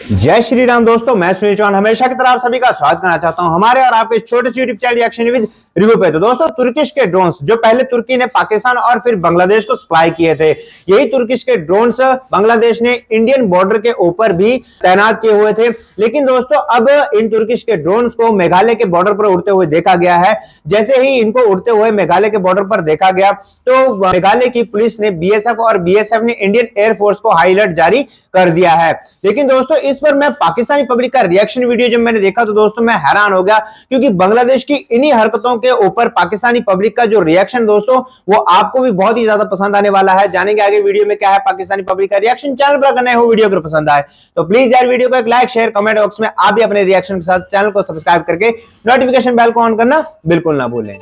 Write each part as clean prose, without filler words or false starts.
जय श्री राम दोस्तों, मैं सुनील चौहान हमेशा की तरह आप सभी का स्वागत करना चाहता हूं हमारे और आपके छोटे से YouTube channel reaction with review पे। तो दोस्तों, तुर्किश के ड्रोन्स जो पहले तुर्की ने पाकिस्तान और फिर बांग्लादेश को सप्लाई किए थे, यही तुर्किश के ड्रोन्स बांग्लादेश ने इंडियन बॉर्डर के ऊपर भी तैनात किए हुए थे। लेकिन दोस्तों, अब इन तुर्किश के ड्रोन्स को मेघालय के बॉर्डर पर उड़ते हुए देखा गया है। जैसे ही इनको उड़ते हुए मेघालय के बॉर्डर पर देखा गया तो मेघालय की पुलिस ने बीएसएफ और बीएसएफ ने इंडियन एयरफोर्स को हाई अलर्ट जारी कर दिया है। लेकिन दोस्तों, इस पर मैं पाकिस्तानी पब्लिक का रिएक्शन वीडियो जब मैंने देखा तो दोस्तों मैं हैरान हो गया, क्योंकि बांग्लादेश की इन्हीं हरकतों के ऊपर पाकिस्तानी पब्लिक का जो रिएक्शन दोस्तों वो आपको भी बहुत ही ज्यादा पसंद आने वाला है। जानेंगे आगे वीडियो में क्या है पाकिस्तानी पब्लिक का रिएक्शन। चैनल पर अगर नए हो, वीडियो अगर पसंद आए तो प्लीज यार वीडियो को एक लाइक शेयर कमेंट बॉक्स में आप भी अपने रिएक्शन के साथ चैनल को सब्सक्राइब करके नोटिफिकेशन बेल को ऑन करना बिल्कुल ना भूलें।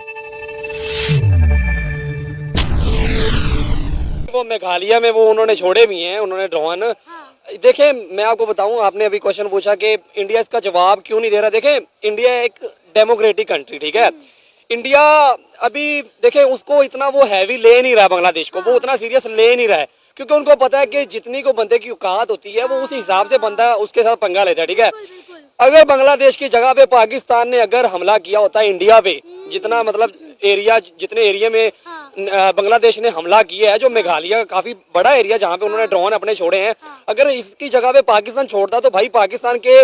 वो मेघालय में वो उन्होंने छोड़े भी हैं, उन्होंने ड्रोन। देखें, मैं आपको बताऊं, आपने अभी क्वेश्चन पूछा कि इंडिया इसका जवाब क्यों नहीं दे रहा। देखें, इंडिया एक डेमोक्रेटिक कंट्री, ठीक है। इंडिया अभी देखें उसको इतना वो हैवी ले नहीं रहा, बांग्लादेश को वो उतना सीरियस ले नहीं रहा है, क्योंकि उनको पता है कि जितनी को बंदे की औकात होती है वो उस हिसाब से बंदा उसके साथ पंगा लेता है, ठीक है। अगर बांग्लादेश की जगह पे पाकिस्तान ने अगर हमला किया होता है इंडिया पे, जितना मतलब एरिया, जितने एरिया में बांग्लादेश ने हमला किया है, जो मेघालय का काफी बड़ा एरिया जहाँ पे उन्होंने ड्रोन अपने छोड़े हैं, अगर इसकी जगह पे पाकिस्तान छोड़ता तो भाई पाकिस्तान के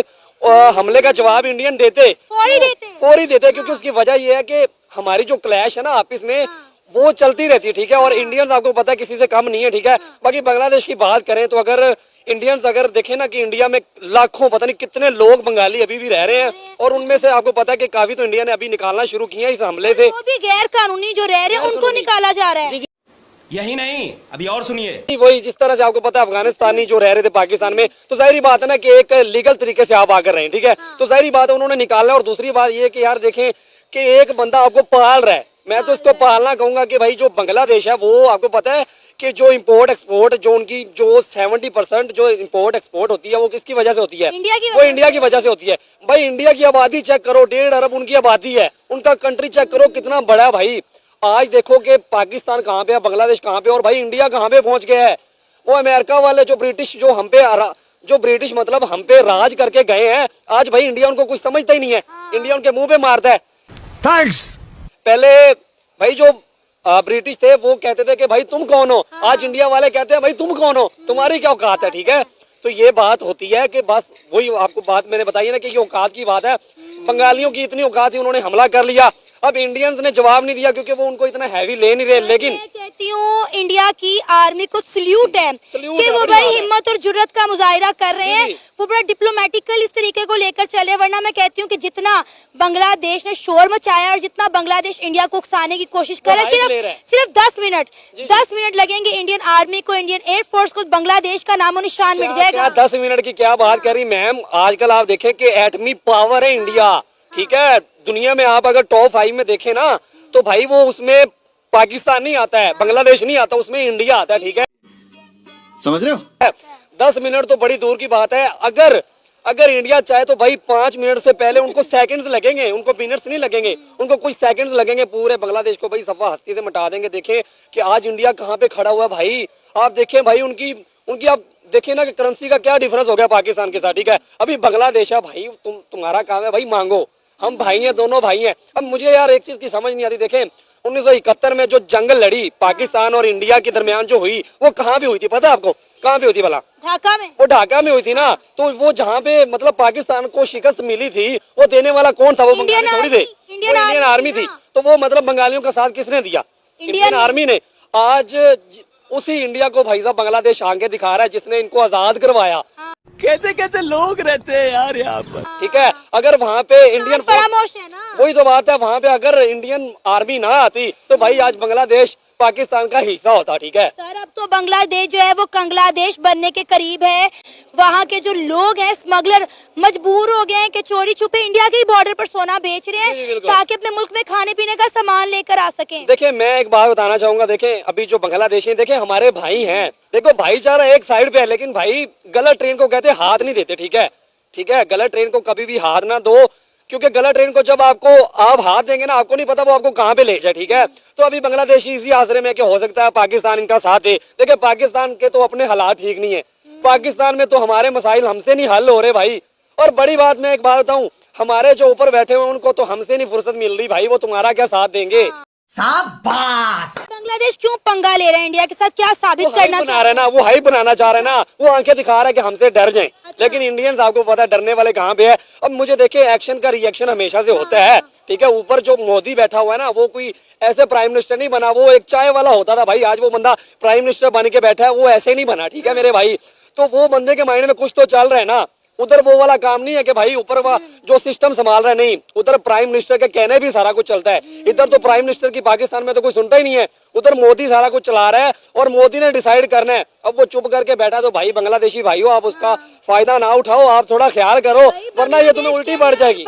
हमले का जवाब इंडियन देते, फौरी देते, क्योंकि उसकी वजह यह है कि हमारी जो क्लैश है ना आपस में वो चलती रहती है, ठीक है। और इंडियंस आपको पता है किसी से कम नहीं है, ठीक है। बाकी बांग्लादेश की बात करें तो अगर इंडियंस अगर देखें ना कि इंडिया में लाखों पता नहीं कितने लोग बंगाली अभी भी रह रहे हैं, और उनमें से आपको पता है कि काफी तो इंडिया ने अभी निकालना शुरू किया इस हमले से। वो भी गैर कानूनी जो रह रहे हैं उनको निकाला जा रहा है। जी जी, यही नहीं, अभी और सुनिए। वही जिस तरह से आपको पता है अफगानिस्तानी जो रह रहे थे पाकिस्तान में, तो जाहिर बात है ना कि एक लीगल तरीके से आप आकर रहे हैं, ठीक है। तो जाहिर बात है उन्होंने निकालना। और दूसरी बात ये कि यार देखें कि एक बंदा आपको पाल रहा है, मैं तो इसको पालना कहूंगा कि भाई जो बांग्लादेश है वो आपको पता है कि जो इंपोर्ट एक्सपोर्ट जो उनकी जो 70% जो इंपोर्ट एक्सपोर्ट होती है वो किसकी वजह से होती है? वो इंडिया की वजह से होती है। भाई इंडिया की आबादी चेक करो, 1.5 अरब उनकी आबादी है, उनका कंट्री चेक करो कितना बड़ा है भाई। आज देखो कि पाकिस्तान कहाँ पे है, बांग्लादेश कहाँ पे, और भाई इंडिया कहाँ पे पहुंच गया है। वो अमेरिका वाले जो ब्रिटिश मतलब हम पे राज करके गए हैं, आज भाई इंडिया उनको कुछ समझता ही नहीं है, इंडिया उनके मुंह पे मारता है। थैंक्स। पहले भाई जो ब्रिटिश थे वो कहते थे कि भाई तुम कौन हो, आज इंडिया वाले कहते हैं भाई तुम कौन हो, तुम्हारी क्या औकात है, ठीक है। तो ये बात होती है कि बस वही आपको बात मैंने बताई ना कि ये औकात की बात है। बंगालियों की इतनी औकात थी, उन्होंने हमला कर लिया। अब इंडियंस ने जवाब नहीं दिया क्योंकि वो उनको इतना हैवी ले नहीं रहे। लेकिन मैं कहती हूँ इंडिया की आर्मी को सल्यूट है कि वो भाई हिम्मत और जुर्रत का मुजाहिरा कर रहे हैं, वो बड़ा डिप्लोमेटिकल इस तरीके को लेकर चले। वरना मैं कहती हूँ कि जितना बांग्लादेश ने शोर मचाया और जितना बांग्लादेश इंडिया को उकसाने की कोशिश कर रहा है, सिर्फ 10 मिनट लगेंगे इंडियन आर्मी को, इंडियन एयरफोर्स को, बांग्लादेश का नामो निशान मिट जाएगा। 10 मिनट की क्या बात करी मैम। आजकल आप देखें कि एटमी पावर है इंडिया, ठीक है। दुनिया में आप अगर टॉप 5 में देखें ना तो भाई वो उसमें पाकिस्तान नहीं आता है, बांग्लादेश नहीं आता, उसमें इंडिया आता है, ठीक है। समझ रहे हो? 10 मिनट तो बड़ी दूर की बात है। अगर इंडिया चाहे तो भाई 5 मिनट से पहले उनको सेकंड्स लगेंगे, उनको मिनट्स नहीं लगेंगे, उनको कुछ सेकंड्स लगेंगे, पूरे बांग्लादेश को भाई सफा हस्ती से मिटा देंगे। देखें कि आज इंडिया कहाँ पे खड़ा हुआ है भाई। आप देखें भाई उनकी आप देखिए ना कि करेंसी का क्या डिफरेंस हो गया पाकिस्तान के साथ, ठीक है। अभी बांग्लादेश है भाई, तुम्हारा काम है भाई मांगो, हम भाई हैं, दोनों भाई हैं। अब मुझे यार एक चीज की समझ नहीं आती। देखें 1971 में जो जंग लड़ी पाकिस्तान और इंडिया के दरमियान जो हुई वो कहाँ पे हुई थी पता है आपको? कहाँ पे हुई थी भला? ढाका में। वो ढाका में हुई थी ना। तो वो जहाँ पे मतलब पाकिस्तान को शिकस्त मिली थी वो देने वाला कौन था? वो बंगाली थोड़ी थे, इंडियन आर्मी थी। तो वो मतलब बंगालियों का साथ किसने दिया? इंडियन आर्मी ने। आज उसी इंडिया को भाई साहब बांग्लादेश आगे दिखा रहा है जिसने इनको आजाद करवाया। कैसे कैसे लोग रहते हैं यार यहाँ पर, ठीक है। अगर वहाँ पे इंडियन फरामोश है ना, वही तो बात है, वहाँ पे अगर इंडियन आर्मी ना आती तो भाई आज बांग्लादेश पाकिस्तान का हिस्सा होता, ठीक है। सर अब तो बांग्लादेश जो है वो कंग्लादेश बनने के करीब है। वहाँ के जो लोग हैं स्मगलर मजबूर हो गए हैं कि चोरी छुपे इंडिया के बॉर्डर पर सोना बेच रहे हैं ताकि अपने मुल्क में खाने पीने का सामान लेकर आ सकें। देखिए मैं एक बात बताना चाहूंगा। देखें अभी जो बांग्लादेशी देखें हमारे भाई हैं, देखो भाईचारा एक साइड पे है, लेकिन भाई गलत ट्रेन को कहते हाथ नहीं देते, ठीक है, ठीक है। गलत ट्रेन को कभी भी हाथ ना दो, क्योंकि गलत ट्रेन को जब आप हाथ देंगे ना, आपको नहीं पता वो आपको कहाँ पे ले जाए, ठीक है। तो अभी बांग्लादेशी इसी आसरे में कि हो सकता है पाकिस्तान इनका साथ है। देखिए पाकिस्तान के तो अपने हालात ठीक नहीं है, पाकिस्तान में तो हमारे मसाइल हमसे नहीं हल हो रहे भाई। और बड़ी बात, मैं एक बात बताऊं, हमारे जो ऊपर बैठे हुए उनको तो हमसे नहीं फुर्सत मिल रही भाई, वो तुम्हारा क्या साथ देंगे। बांग्लादेश क्यों पंगा ले रहे हैं इंडिया के साथ, क्या साबित करना बना रहे ना, वो हाई बनाना चाह रहे ना, वो आंखें दिखा रहा है कि हमसे डर जाएं। लेकिन इंडियंस आपको पता है डरने वाले कहाँ पे है। अब मुझे देखिए, एक्शन का रिएक्शन हमेशा से होता है, ठीक है। ऊपर जो मोदी बैठा हुआ है ना, वो कोई ऐसे प्राइम मिनिस्टर नहीं बना, वो एक चाय वाला होता था भाई, आज वो बंदा प्राइम मिनिस्टर बन के बैठा है, वो ऐसे नहीं बना, ठीक है मेरे भाई। तो वो बंदे के माइंड में कुछ तो चल रहा है ना, उधर वो वाला काम नहीं है कि भाई ऊपर जो सिस्टम संभाल रहा है, नहीं, उधर प्राइम मिनिस्टर के कहने भी सारा कुछ चलता है। इधर तो प्राइम मिनिस्टर की पाकिस्तान में तो कोई सुनता ही नहीं है, उधर मोदी सारा कुछ चला रहा है और मोदी ने डिसाइड करना है। अब वो चुप करके बैठा, तो भाई बांग्लादेशी भाइयों, आप उसका फायदा ना उठाओ, आप थोड़ा ख्याल करो, वरना ये तुम्हें उल्टी पड़ जाएगी।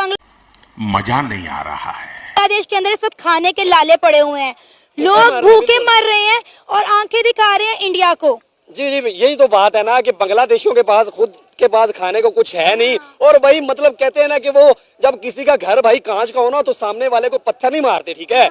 मजा नहीं आ रहा है। बांग्लादेश के अंदर इस वक्त खाने के लाले पड़े हुए हैं, लोग भूखे मर रहे हैं और आंखें दिखा रहे हैं इंडिया को। जी जी, यही तो बात है ना कि बांग्लादेशियों के पास खुद के पास खाने को कुछ है नहीं। और भाई मतलब कहते हैं ना कि वो जब किसी का घर भाई कांच का हो ना, तो सामने वाले को पत्थर नहीं मारते, ठीक है,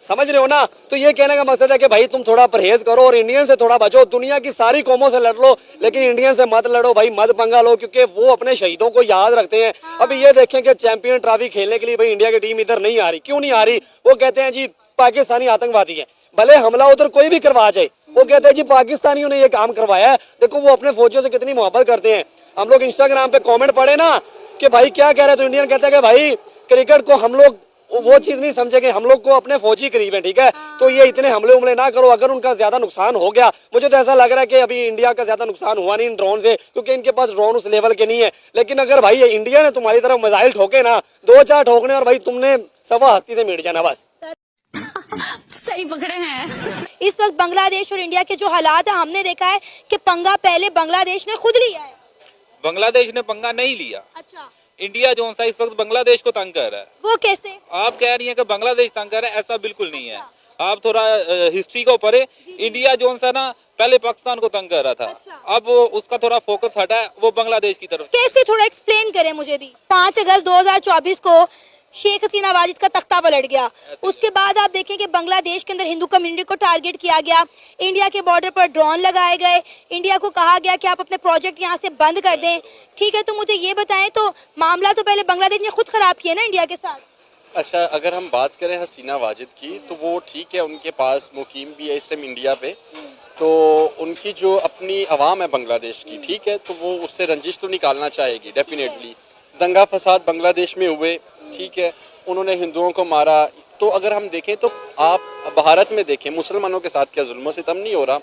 समझ रहे हो ना। तो ये कहने का मकसद है कि भाई तुम थोड़ा परहेज करो और इंडियन से थोड़ा बचो। दुनिया की सारी कौमों से लड़ लो, लेकिन इंडियन से मत लड़ो भाई, मत पंगा लो, क्योंकि वो अपने शहीदों को याद रखते हैं। अभी ये देखें कि चैंपियन ट्रॉफी खेलने के लिए भाई इंडिया की टीम इधर नहीं आ रही, क्यों नहीं आ रही? वो कहते हैं जी पाकिस्तानी आतंकवादी है, भले हमला उधर कोई भी करवा जाए, वो कहते हैं जी पाकिस्तानियों ने ये काम करवाया है। देखो वो अपने फौजियों से कितनी मोहब्बत करते हैं। हम लोग इंस्टाग्राम पे कमेंट पढ़े ना कि भाई क्या कह रहे हैं, तो इंडियन कहते हैं कि भाई क्रिकेट को हम लोग वो चीज नहीं समझेंगे, हम लोग को अपने फौजी करीब है, ठीक है। तो ये इतने हमले ना करो, अगर उनका ज्यादा नुकसान हो गया, मुझे तो ऐसा लग रहा है कि अभी इंडिया का ज्यादा नुकसान हुआ नहीं इन ड्रोन से, क्योंकि इनके पास ड्रोन उस लेवल के नहीं है। लेकिन अगर भाई इंडिया ने तुम्हारी तरफ मिसाइल ठोके ना, 2-4 ठोकने और भाई तुमने सवा हस्ती से मिट जाना बस। सही पकड़े हैं। इस वक्त बांग्लादेश और इंडिया के जो हालात है, हमने देखा है कि पंगा पहले बांग्लादेश ने खुद लिया है। बांग्लादेश ने पंगा नहीं लिया, अच्छा, इंडिया जो सा इस वक्त बांग्लादेश को तंग कर रहा है। वो कैसे? आप कह रही हैं कि बांग्लादेश तंग कर रहा है, ऐसा बिल्कुल नहीं है। आप थोड़ा हिस्ट्री को पढ़े, इंडिया जो सा ना पहले पाकिस्तान को तंग कर रहा था, अब उसका थोड़ा फोकस हटा है, वो बांग्लादेश की तरफ। कैसे, थोड़ा एक्सप्लेन करें मुझे भी। 5 अगस्त 2024 को शेख हसीना वाजिद का तख्ता पलट गया। उसके बाद आप देखें कि बांग्लादेश के अंदर हिंदू कम्युनिटी को टारगेट किया गया, इंडिया के बॉर्डर पर ड्रोन लगाए गए, इंडिया को कहा गया कि आप अपने प्रोजेक्ट यहाँ से बंद कर दें, ठीक है। तो मुझे ये बताएं, तो मामला तो पहले बांग्लादेश ने खुद खराब किया ना इंडिया के साथ। अच्छा, अगर हम बात करें हसीना वाजिद की, तो वो ठीक है, उनके पास मुकीम भी है इस टाइम इंडिया पे, तो उनकी जो अपनी आवाम है बांग्लादेश की, ठीक है, तो वो उससे रंजिश तो निकालना चाहेगी डेफिनेटली। दंगा फसाद बांग्लादेश में हुए, ठीक है, उन्होंने हिंदुओं को मारा, तो अगर हम देखें तो आप भारत में देखें मुसलमानों के साथ क्या जुल्म सितम नहीं हो रहा,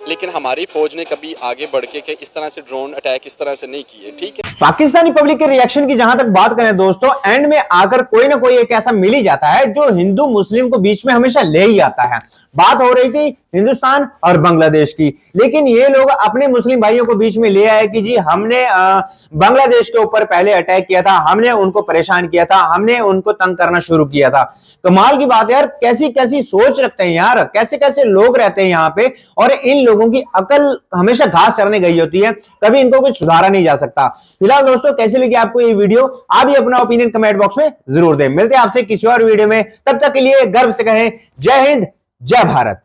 लेकिन हमारी फौज ने कभी आगे बढ़ के इस तरह से ड्रोन अटैक इस तरह से नहीं किए, ठीक है। पाकिस्तानी पब्लिक के रिएक्शन की जहां तक बात करें दोस्तों, एंड में आकर कोई ना कोई एक ऐसा मिल ही जाता है जो हिंदू मुस्लिम को बीच में हमेशा ले ही आता है। बात हो रही थी हिंदुस्तान और बांग्लादेश की, लेकिन ये लोग अपने मुस्लिम भाइयों को बीच में ले आए कि जी हमने बांग्लादेश के ऊपर पहले अटैक किया था, हमने उनको परेशान किया था, हमने उनको तंग करना शुरू किया था। कमाल की बात है यार, कैसी कैसी सोच रखते हैं यार, कैसे कैसे लोग रहते हैं यहाँ पे, और इन लोगों की अकल हमेशा घास चरने गई होती है, कभी इनको कुछ सुधारा नहीं जा सकता। फिलहाल दोस्तों, कैसी लगी आपको ये वीडियो? आप भी अपना ओपिनियन कमेंट बॉक्स में जरूर दें। मिलते हैं आपसे किसी और वीडियो में, तब तक के लिए गर्व से कहें जय हिंद, जय भारत।